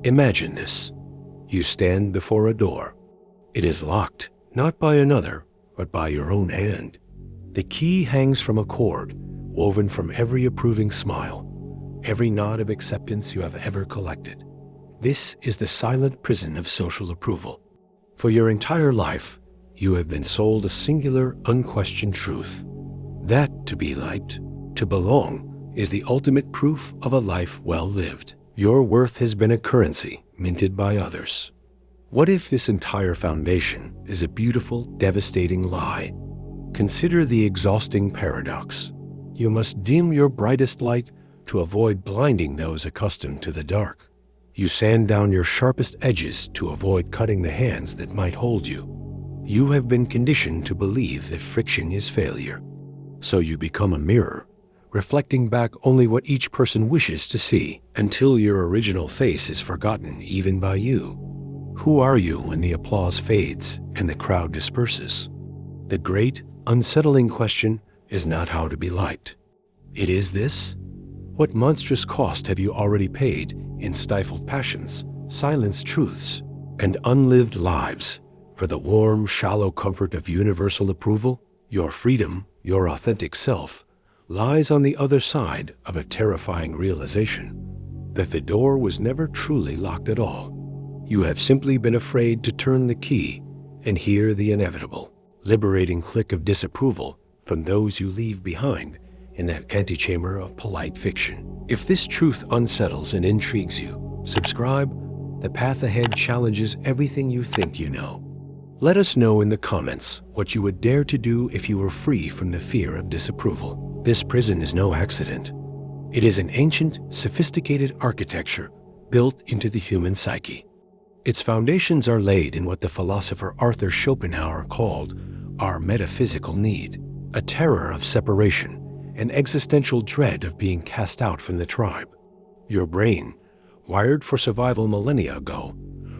Imagine this. You stand before a door. It is locked, not by another, but by your own hand. The key hangs from a cord, woven from every approving smile, every nod of acceptance you have ever collected. This is the silent prison of social approval. For your entire life, you have been sold a singular, unquestioned truth. That to be liked, to belong, is the ultimate proof of a life well lived. Your worth has been a currency minted by others. What if this entire foundation is a beautiful, devastating lie? Consider the exhausting paradox. You must dim your brightest light to avoid blinding those accustomed to the dark. You sand down your sharpest edges to avoid cutting the hands that might hold you. You have been conditioned to believe that friction is failure. So you become a mirror, reflecting back only what each person wishes to see, until your original face is forgotten even by you. Who are you when the applause fades and the crowd disperses? The great, unsettling question is not how to be liked. It is this: what monstrous cost have you already paid in stifled passions, silenced truths, and unlived lives for the warm, shallow comfort of universal approval? Your freedom, your authentic self, lies on the other side of a terrifying realization that the door was never truly locked at all. You have simply been afraid to turn the key and hear the inevitable, liberating click of disapproval from those you leave behind in that antechamber of polite fiction. If this truth unsettles and intrigues you, subscribe. The path ahead challenges everything you think you know. Let us know in the comments what you would dare to do if you were free from the fear of disapproval. This prison is no accident. It is an ancient, sophisticated architecture built into the human psyche. Its foundations are laid in what the philosopher Arthur Schopenhauer called our metaphysical need, a terror of separation, an existential dread of being cast out from the tribe. Your brain, wired for survival millennia ago,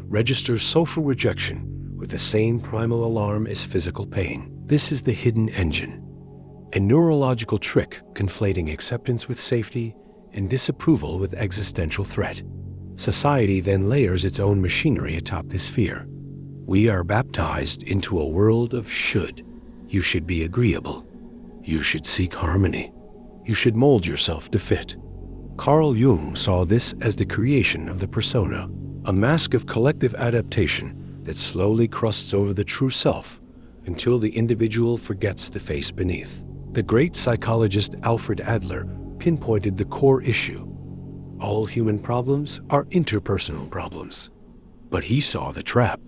registers social rejection with the same primal alarm as physical pain. This is the hidden engine, a neurological trick conflating acceptance with safety and disapproval with existential threat. Society then layers its own machinery atop this fear. We are baptized into a world of should. You should be agreeable. You should seek harmony. You should mold yourself to fit. Carl Jung saw this as the creation of the persona, a mask of collective adaptation that slowly crusts over the true self until the individual forgets the face beneath. The great psychologist Alfred Adler pinpointed the core issue. All human problems are interpersonal problems. But he saw the trap.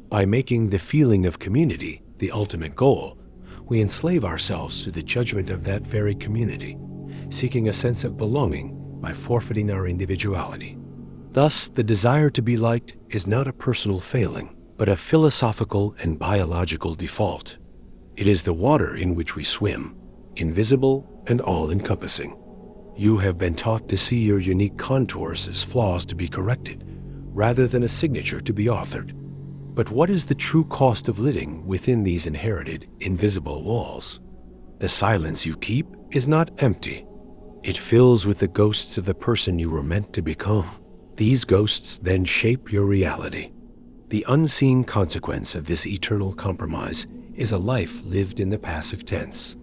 By making the feeling of community the ultimate goal, we enslave ourselves to the judgment of that very community, seeking a sense of belonging by forfeiting our individuality. Thus, the desire to be liked is not a personal failing, but a philosophical and biological default. It is the water in which we swim, invisible and all-encompassing. You have been taught to see your unique contours as flaws to be corrected, rather than a signature to be authored. But what is the true cost of living within these inherited, invisible walls? The silence you keep is not empty. It fills with the ghosts of the person you were meant to become. These ghosts then shape your reality. The unseen consequence of this eternal compromise is a life lived in the passive tense.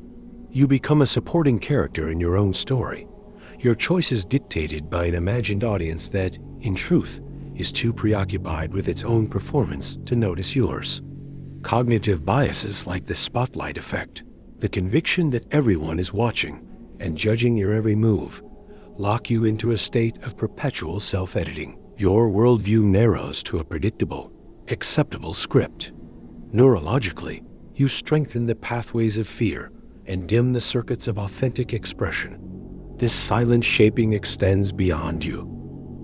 You become a supporting character in your own story, your choices dictated by an imagined audience that, in truth, is too preoccupied with its own performance to notice yours. Cognitive biases like the spotlight effect, the conviction that everyone is watching and judging your every move, lock you into a state of perpetual self-editing. Your worldview narrows to a predictable, acceptable script. Neurologically, you strengthen the pathways of fear and dim the circuits of authentic expression. This silent shaping extends beyond you.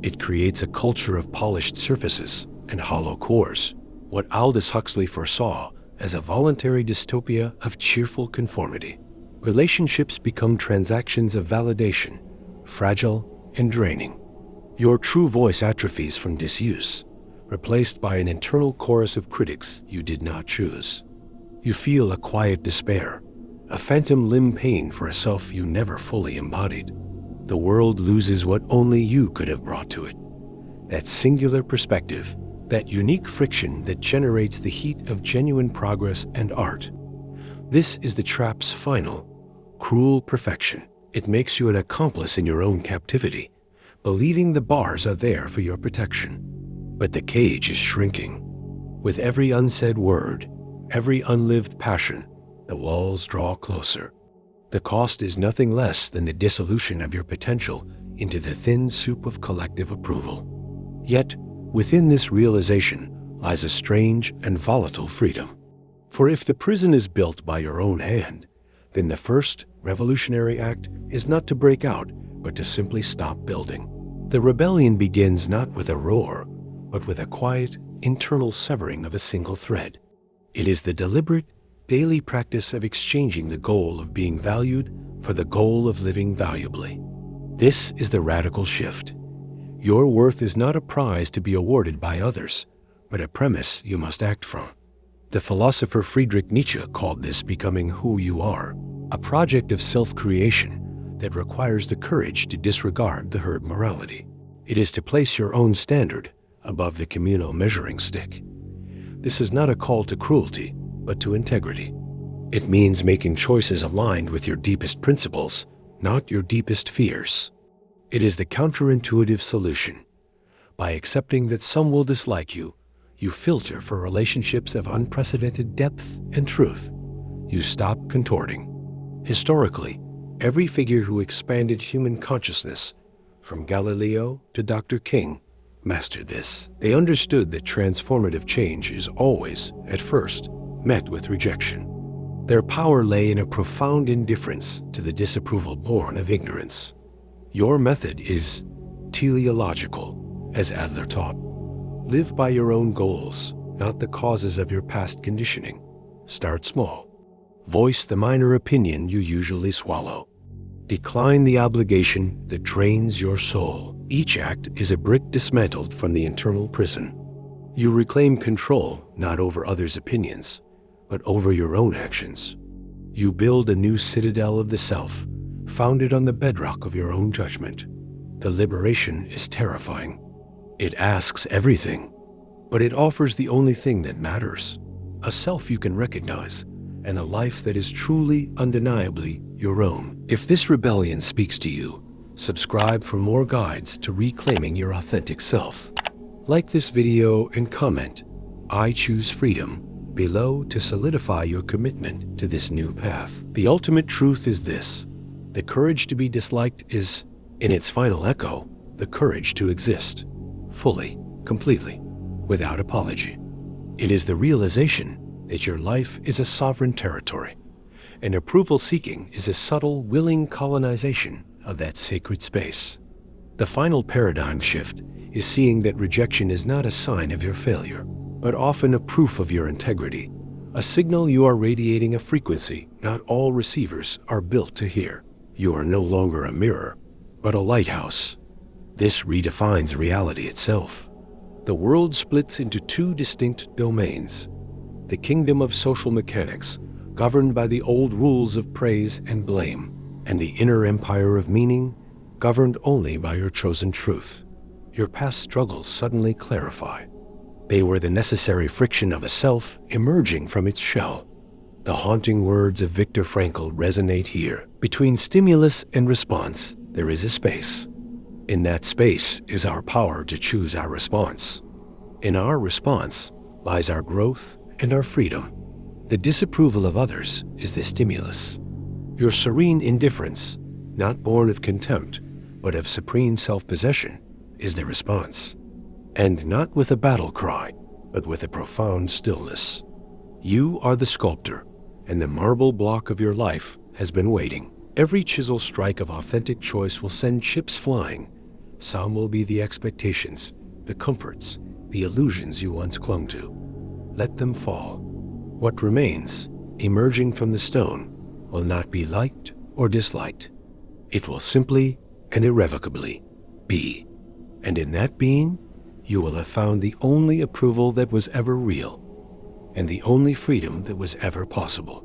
It creates a culture of polished surfaces and hollow cores, what Aldous Huxley foresaw as a voluntary dystopia of cheerful conformity. Relationships become transactions of validation, fragile and draining. Your true voice atrophies from disuse, replaced by an internal chorus of critics you did not choose. You feel a quiet despair, a phantom limb pain for a self you never fully embodied. The world loses what only you could have brought to it. that singular perspective, that unique friction that generates the heat of genuine progress and art. This is the trap's final, cruel perfection. It makes you an accomplice in your own captivity, believing the bars are there for your protection. But the cage is shrinking. With every unsaid word, every unlived passion, the walls draw closer. The cost is nothing less than the dissolution of your potential into the thin soup of collective approval. Yet, within this realization lies a strange and volatile freedom. For if the prison is built by your own hand, then the first revolutionary act is not to break out, but to simply stop building. The rebellion begins not with a roar, but with a quiet, internal severing of a single thread. It is the deliberate, daily practice of exchanging the goal of being valued for the goal of living valuably. This is the radical shift. Your worth is not a prize to be awarded by others, but a premise you must act from. The philosopher Friedrich Nietzsche called this becoming who you are, a project of self-creation that requires the courage to disregard the herd morality. It is to place your own standard above the communal measuring stick. This is not a call to cruelty, but to integrity. It means making choices aligned with your deepest principles, not your deepest fears. It is the counterintuitive solution. By accepting that some will dislike you, you filter for relationships of unprecedented depth and truth. You stop contorting. Historically, every figure who expanded human consciousness, from Galileo to Dr. King, mastered this. They understood that transformative change is always, at first, met with rejection. Their power lay in a profound indifference to the disapproval born of ignorance. Your method is teleological, as Adler taught. Live by your own goals, not the causes of your past conditioning. Start small. Voice the minor opinion you usually swallow. Decline the obligation that drains your soul. Each act is a brick dismantled from the internal prison. You reclaim control not over others' opinions, but over your own actions. You build a new citadel of the self, founded on the bedrock of your own judgment. The liberation is terrifying. It asks everything, but it offers the only thing that matters: a self you can recognize, and a life that is truly, undeniably your own. If this rebellion speaks to you, subscribe for more guides to reclaiming your authentic self. Like this video and comment, "I choose freedom," below to solidify your commitment to this new path. The ultimate truth is this: the courage to be disliked is, in its final echo, the courage to exist, fully, completely, without apology. It is the realization that your life is a sovereign territory, and approval seeking is a subtle, willing colonization of that sacred space. The final paradigm shift is seeing that rejection is not a sign of your failure, but often a proof of your integrity, a signal you are radiating a frequency not all receivers are built to hear. You are no longer a mirror, but a lighthouse. This redefines reality itself. The world splits into two distinct domains: the kingdom of social mechanics, governed by the old rules of praise and blame, and the inner empire of meaning, governed only by your chosen truth. Your past struggles suddenly clarify. They were the necessary friction of a self emerging from its shell. The haunting words of Viktor Frankl resonate here. Between stimulus and response, there is a space. In that space is our power to choose our response. In our response lies our growth and our freedom. The disapproval of others is the stimulus. Your serene indifference, not born of contempt, but of supreme self-possession, is the response. And not with a battle cry, but with a profound stillness. You are the sculptor, and the marble block of your life has been waiting. Every chisel strike of authentic choice will send chips flying. Some will be the expectations, the comforts, the illusions you once clung to. Let them fall. What remains, emerging from the stone, will not be liked or disliked. It will simply and irrevocably be. And in that being, you will have found the only approval that was ever real, and the only freedom that was ever possible.